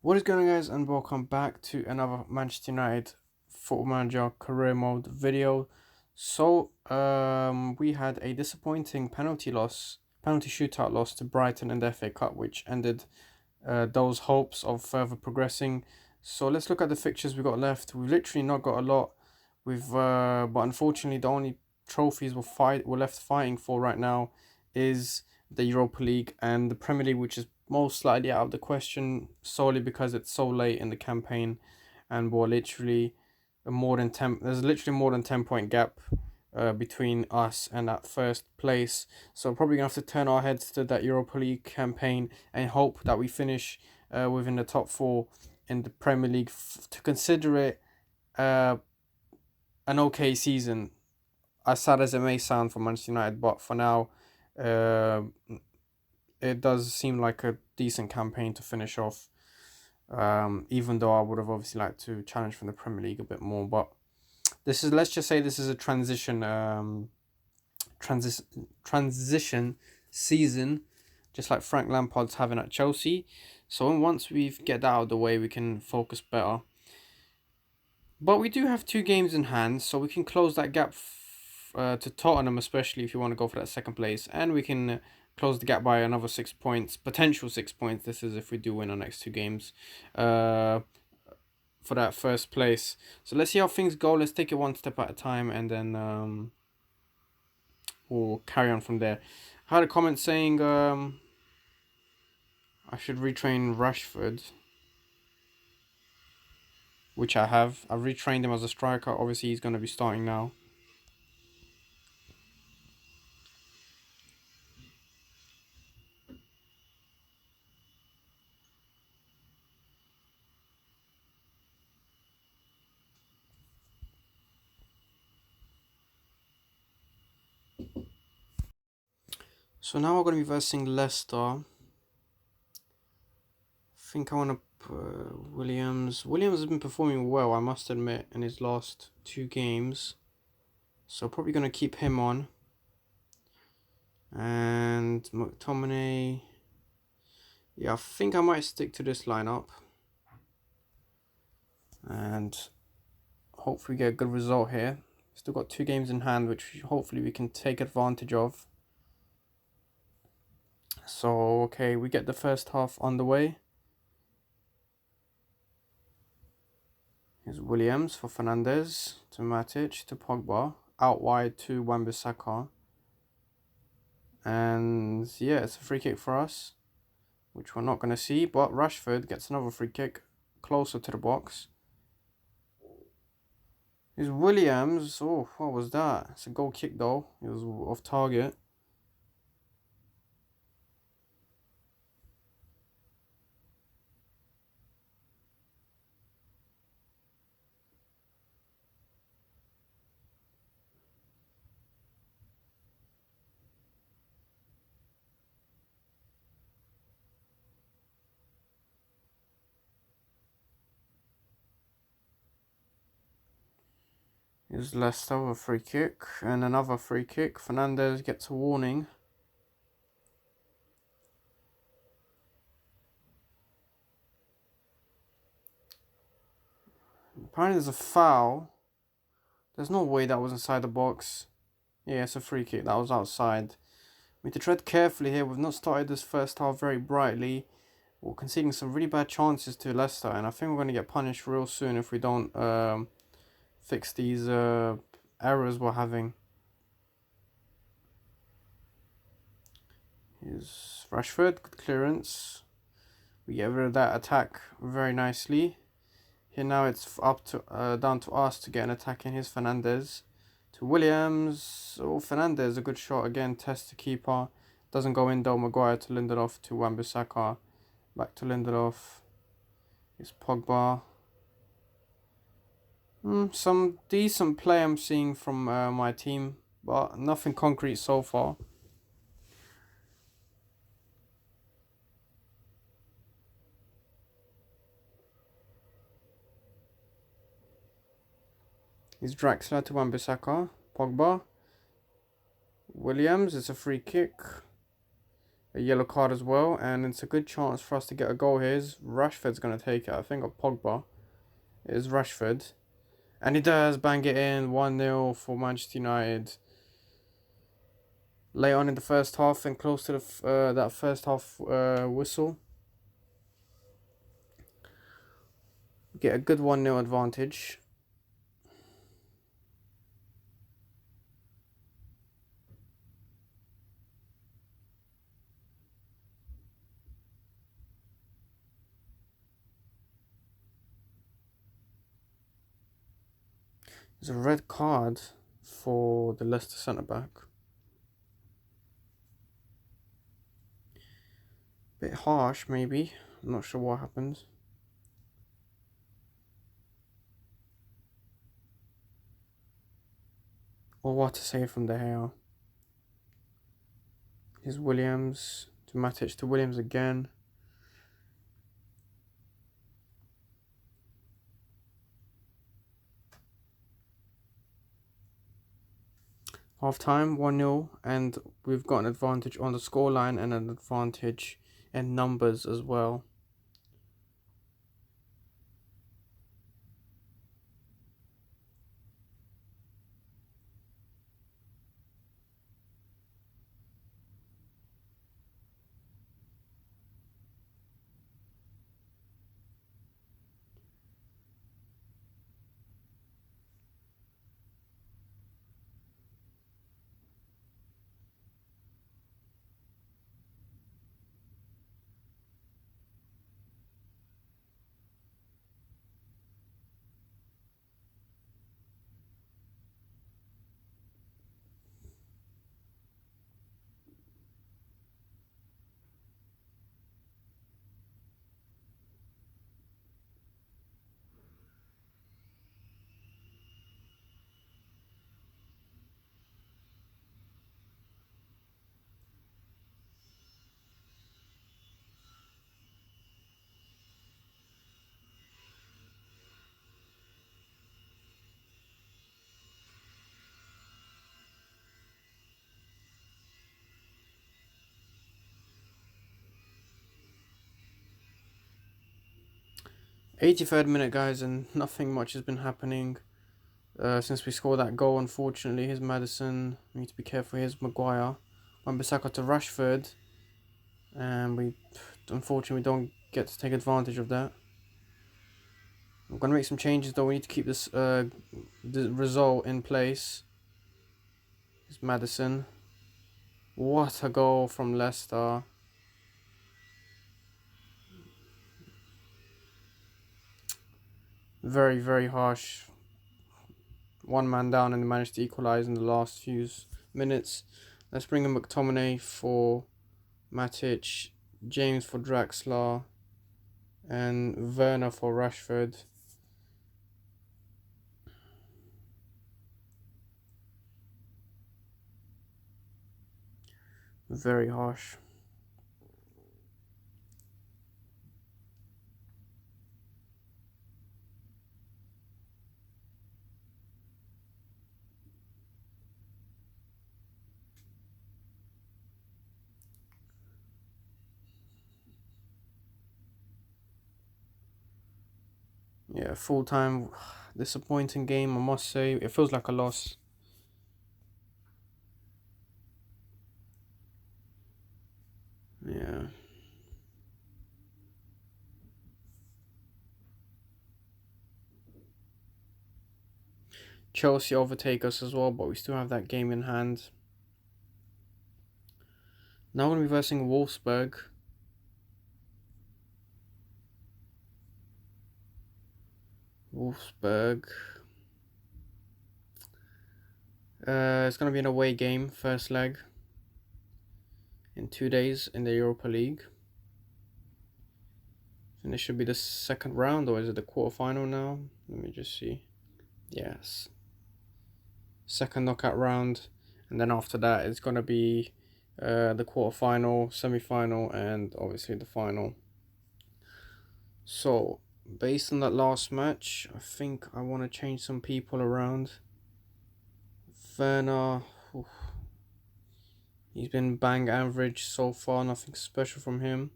What is going on, guys, and welcome back to another Manchester United Football Manager career mode video. We had a disappointing penalty shootout loss to Brighton in the FA Cup, which ended those hopes of further progressing. So let's look at the fixtures we got left. We've literally not got a lot. But unfortunately, the only trophies we're left fighting for right now is the Europa League and the Premier League, which is most likely out of the question solely because it's so late in the campaign, and there's literally more than 10 point gap between us and that first place. So probably gonna have to turn our heads to that Europa League campaign and hope that we finish within the top four in the Premier League to consider it uh, an okay season, as sad as it may sound for Manchester United. But for now, uh, it does seem like a decent campaign to finish off. Even though I would have obviously liked to challenge from the Premier League a bit more, but let's just say this is a transition season, just like Frank Lampard's having at Chelsea. So once we get that out of the way, we can focus better. But we do have 2 games in hand, so we can close that gap to Tottenham, especially if you want to go for that second place, and we can close the gap by another 6 points, potential 6 points. This is if we do win our next 2 games, for that first place. So let's see how things go. Let's take it one step at a time, and then we'll carry on from there. I had a comment saying I should retrain Rashford, which I have. I've retrained him as a striker. Obviously, he's going to be starting now. So now we're going to be versing Leicester. I think I want to Williams. Williams has been performing well, I must admit, in his last 2 games. So probably going to keep him on. And McTominay. Yeah, I think I might stick to this lineup. And hopefully get a good result here. Still got 2 games in hand, which hopefully we can take advantage of. So, okay, we get the first half underway. Here's Williams for Fernandes, to Matic, to Pogba, out wide to Wan-Bissaka. And yeah, it's a free kick for us, which we're not going to see, but Rashford gets another free kick closer to the box. Here's Williams. Oh, what was that? It's a goal kick though. It was off target. Here's Leicester with a free kick and another free kick. Fernandes gets a warning. Apparently there's a foul. There's no way that was inside the box. Yeah, it's a free kick. That was outside. We need to tread carefully here. We've not started this first half very brightly. We're conceding some really bad chances to Leicester, and I think we're going to get punished real soon if we don't fix these errors we're having. Here's Rashford, good clearance. We get rid of that attack very nicely. Here now it's up to down to us to get an attack in. Here's Fernandes to Williams. Oh, Fernandes, a good shot again. Test the keeper. Doesn't go in though. Maguire to Lindelof to Wan-Bissaka. Back to Lindelof. Here's Pogba. Some decent play I'm seeing from my team, but nothing concrete so far. Here's Draxler to Wan-Bissaka. Pogba. Williams, it's a free kick. a yellow card as well, and it's a good chance for us to get a goal here. Rashford's going to take it, I think, or Pogba. It is Rashford. And he does bang it in, 1-0 for Manchester United. Late on in the first half and close to that first half whistle. Get a good 1-0 advantage. There's a red card for the Leicester centre back. Bit harsh, maybe. I'm not sure what happened. Or what to say from the hair. Here's Williams to Matic to Williams again. Half time, 1-0, and we've got an advantage on the scoreline and an advantage in numbers as well. '83rd minute, guys, and nothing much has been happening since we scored that goal. Unfortunately, here's Maddison. We need to be careful. Here's Maguire. Wan-Bissaka to Rashford, and we unfortunately don't get to take advantage of that. I'm gonna make some changes though. We need to keep this the result in place. Here's Maddison. What a goal from Leicester. Very, very harsh. One man down and they managed to equalise in the last few minutes. Let's bring in McTominay for Matic, James for Draxler, and Werner for Rashford. Very harsh. Yeah, full time. Disappointing game, I must say. It feels like a loss. Yeah. Chelsea overtake us as well, but we still have that game in hand. Now we're going to be versing Wolfsburg. Wolfsburg. It's going to be an away game, first leg. In 2 days in the Europa League. And it should be the second round, or is it the quarterfinal now? Let me just see. Yes. Second knockout round. And then after that, it's going to be the quarterfinal, semi-final, and obviously the final. So, based on that last match, I think I want to change some people around. Werner, He's been bang average so far, nothing special from him.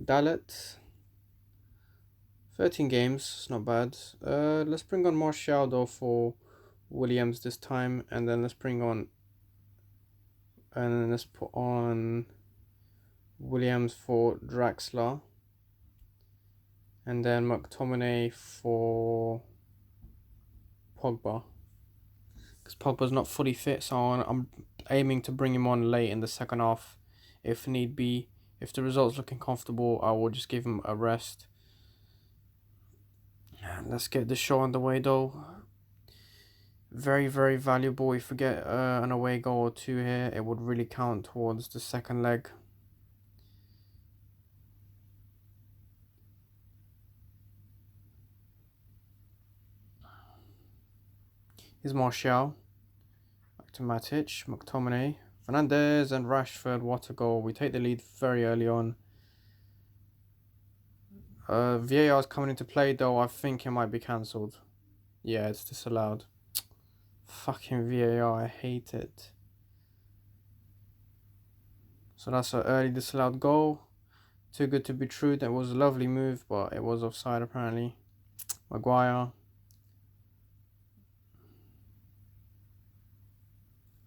Dallet, 13 games, it's not bad. Let's bring on Martial though for Williams this time, and then let's put on Williams for Draxler, and then McTominay for Pogba. Because Pogba's not fully fit, so I'm aiming to bring him on late in the second half, if need be. If the result's looking comfortable, I will just give him a rest. Let's get the show underway though. Very, very valuable. If we get an away goal or two here, it would really count towards the second leg. Here's Martial. Back to Matic, McTominay, Fernandez and Rashford. What a goal. We take the lead very early on. VAR is coming into play though. I think it might be cancelled. Yeah, it's disallowed. Fucking VAR, I hate it. So that's an early disallowed goal. Too good to be true. That was a lovely move, but it was offside apparently. Maguire.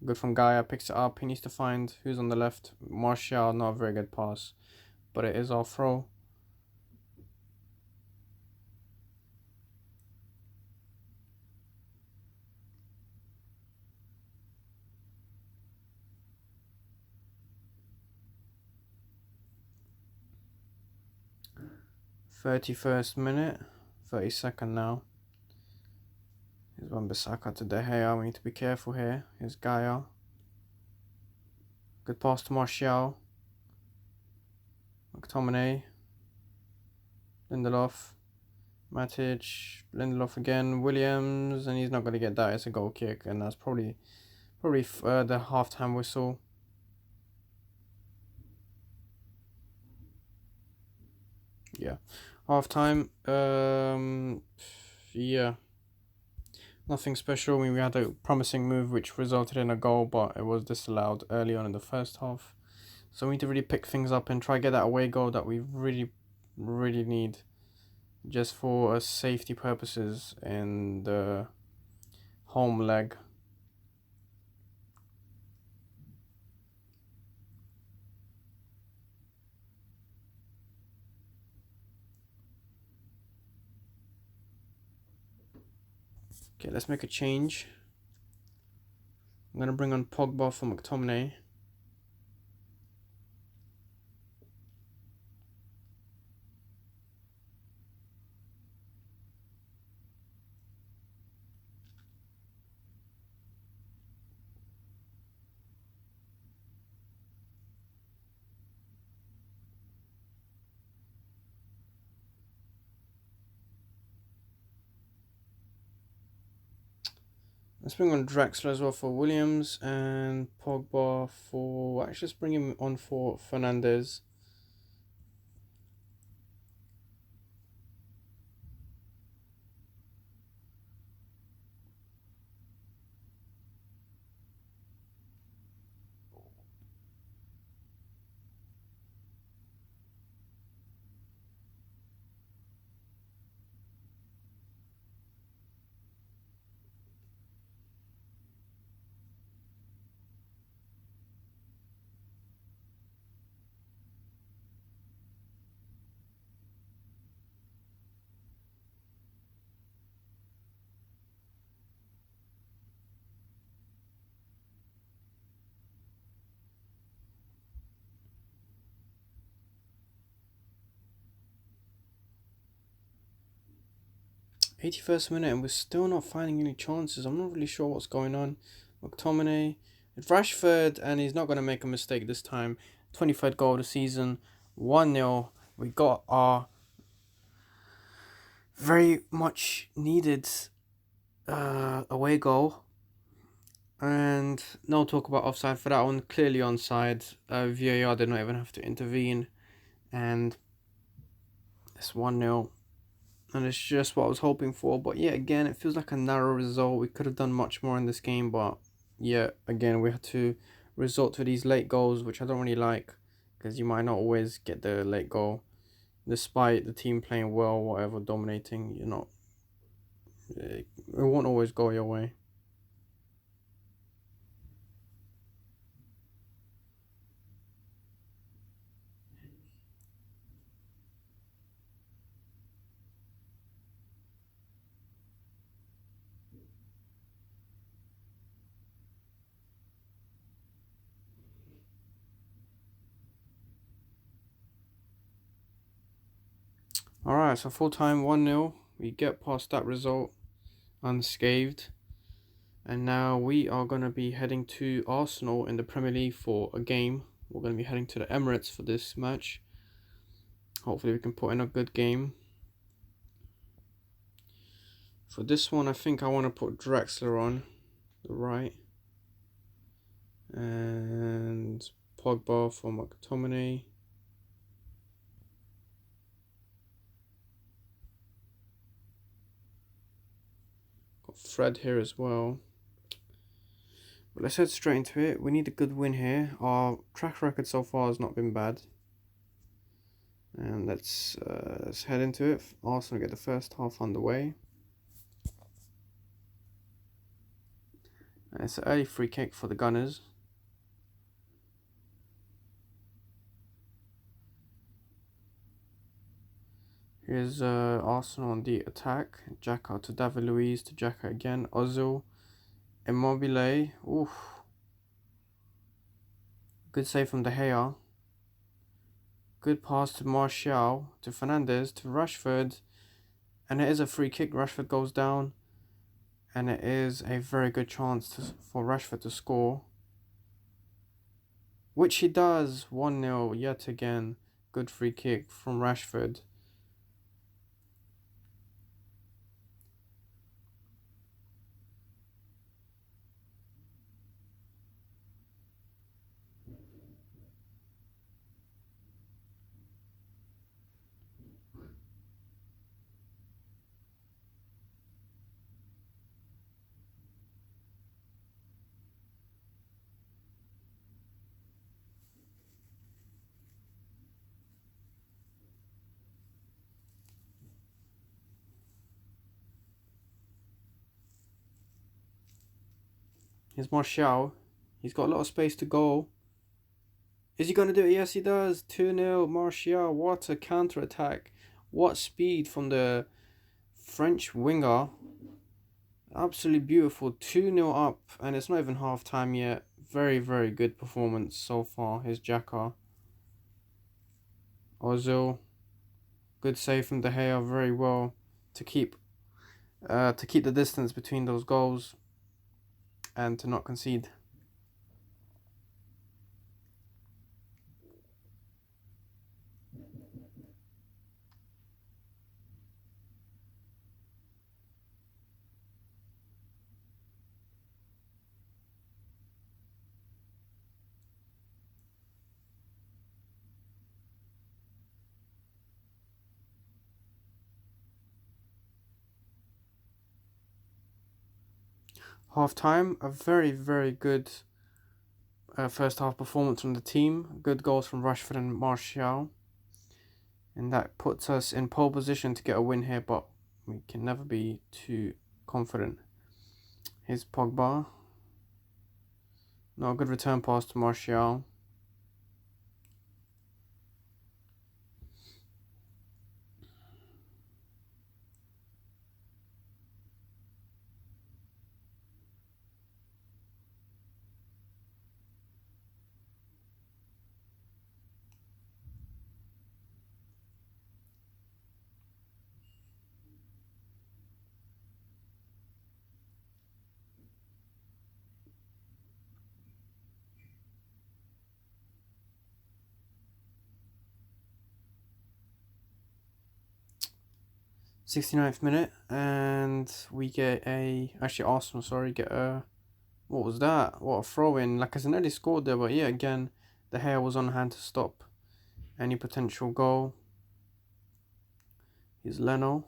Good from Gaia, picks it up. He needs to find who's on the left. Martial, not a very good pass, but it is our throw. #31st minute, 32nd now. Here's Wan-Bissaka to De Gea. We need to be careful here. Here's Gaia. Good pass to Martial. McTominay. Lindelof. Matic. Lindelof again. Williams. And he's not going to get that. It's a goal kick. And that's probably the half-time whistle. Yeah. Half-time. Yeah. Nothing special. I mean, we had a promising move which resulted in a goal, but it was disallowed early on in the first half. So we need to really pick things up and try to get that away goal that we really, really need, just for safety purposes in the home leg. Okay, let's make a change. I'm going to bring on Pogba for McTominay. Let's bring on Draxler as well for Williams, and Pogba for... Actually, let's bring him on for Fernandez. #81st minute, and we're still not finding any chances. I'm not really sure what's going on. McTominay, it's Rashford, and he's not going to make a mistake this time. 23rd goal of the season, 1-0. We got our very much needed away goal. And no talk about offside for that one. Clearly onside. VAR did not even have to intervene. And it's 1-0. And it's just what I was hoping for. But yeah, again, it feels like a narrow result. We could have done much more in this game. But yeah, again, we had to resort to these late goals, which I don't really like, because you might not always get the late goal, despite the team playing well, whatever, dominating. You're not. It won't always go your way. Alright, so full time 1-0. We get past that result unscathed. And now we are going to be heading to Arsenal in the Premier League for a game. We're going to be heading to the Emirates for this match. Hopefully we can put in a good game. For this one, I think I want to put Draxler on the right. And Pogba for McTominay. Got Fred here as well. But let's head straight into it. We need a good win here. Our track record so far has not been bad. And let's head into it. Arsenal get the first half underway. And it's an early free kick for the Gunners. Here's Arsenal on the attack. Xhaka to David Luiz to Xhaka again. Ozil. Immobile. Oof. Good save from De Gea. Good pass to Martial. To Fernandes. To Rashford. And it is a free kick. Rashford goes down. And it is a very good chance for Rashford to score. Which he does. 1-0 yet again. Good free kick from Rashford. Here's Martial. He's got a lot of space to go. Is he going to do it? Yes, he does. 2-0 Martial. What a counter-attack. What speed from the French winger. Absolutely beautiful. 2-0 up. And it's not even half time yet. Very, very good performance so far. Here's Xhaka. Ozil. Good save from De Gea. Very well to keep the distance between those goals and to not concede. Half time, a very, very good first half performance from the team. Good goals from Rashford and Martial. And that puts us in pole position to get a win here, but we can never be too confident. Here's Pogba. No, good return pass to Martial. '69th minute, and we get Arsenal, get a, what was that? What a throw in. Like, Casanelli scored there, but yeah, again, De Gea was on hand to stop any potential goal. Here's Leno.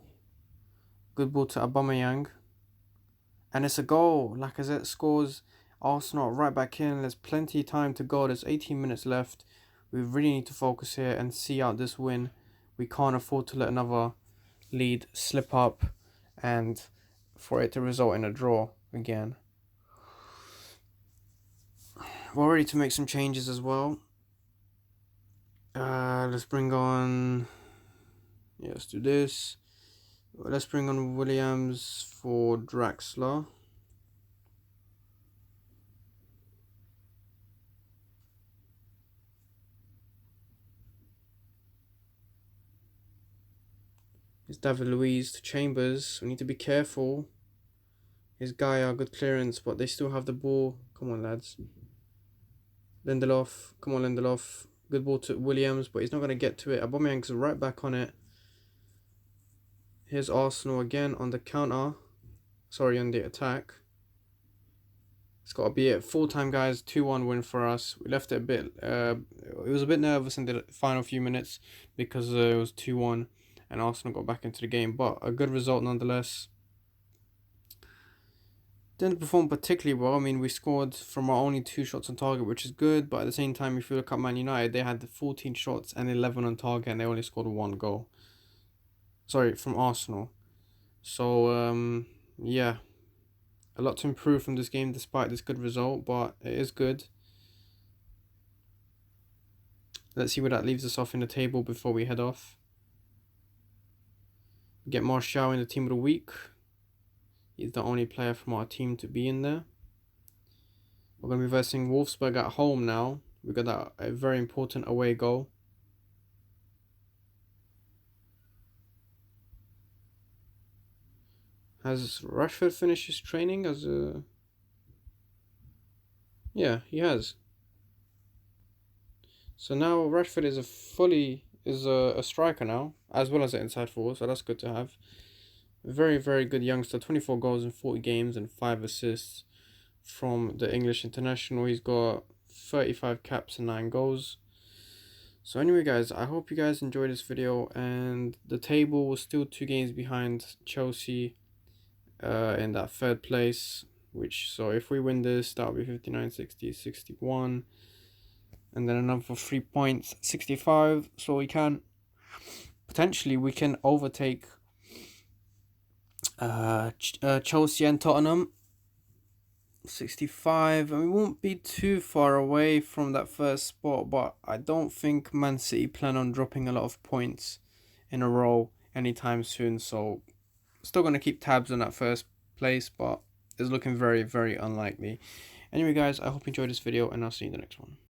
Good ball to Aubameyang. And it's a goal. Lacazette scores. Arsenal right back in. There's plenty of time to go. There's 18 minutes left. We really need to focus here and see out this win. We can't afford to let another lead slip up and for it to result in a draw again. We're ready to make some changes as well. Let's bring on... Yeah, let's do this. Let's bring on Williams for Draxler. It's David Luiz to Chambers. We need to be careful. His guy are good clearance, but they still have the ball. Come on, lads. Lindelof. Come on, Lindelof. Good ball to Williams, but he's not going to get to it. Aubameyang's right back on it. Here's Arsenal again on the counter. Sorry, on the attack. It's got to be it. Full time, guys. 2-1 win for us. We left it a bit. It was a bit nervous in the final few minutes because it was 2-1 and Arsenal got back into the game. But a good result nonetheless. Didn't perform particularly well. I mean, we scored from our only 2 shots on target, which is good. But at the same time, if you look at Man United, they had 14 shots and 11 on target, and they only scored 1 goal. Sorry, from Arsenal. So, yeah. A lot to improve from this game despite this good result, but it is good. Let's see where that leaves us off in the table before we head off. Get Martial in the team of the week. He's the only player from our team to be in there. We're going to be versing Wolfsburg at home now. We got a very important away goal. Has Rashford finished his training as a... Yeah, he has. So now Rashford is a striker now, as well as an inside forward, so that's good to have. Very, very good youngster. 24 goals in 40 games and 5 assists from the English international. He's got 35 caps and 9 goals. So anyway, guys, I hope you guys enjoyed this video. And the table was still 2 games behind Chelsea in that 3rd place. So if we win this, that'll be 59, 60, 61. And then another 3 points, 65. So we can overtake Chelsea and Tottenham. 65, and we won't be too far away from that first spot, but I don't think Man City plan on dropping a lot of points in a row anytime soon, so still going to keep tabs on that first place, but it's looking very, very unlikely. Anyway, guys, I hope you enjoyed this video, and I'll see you in the next one.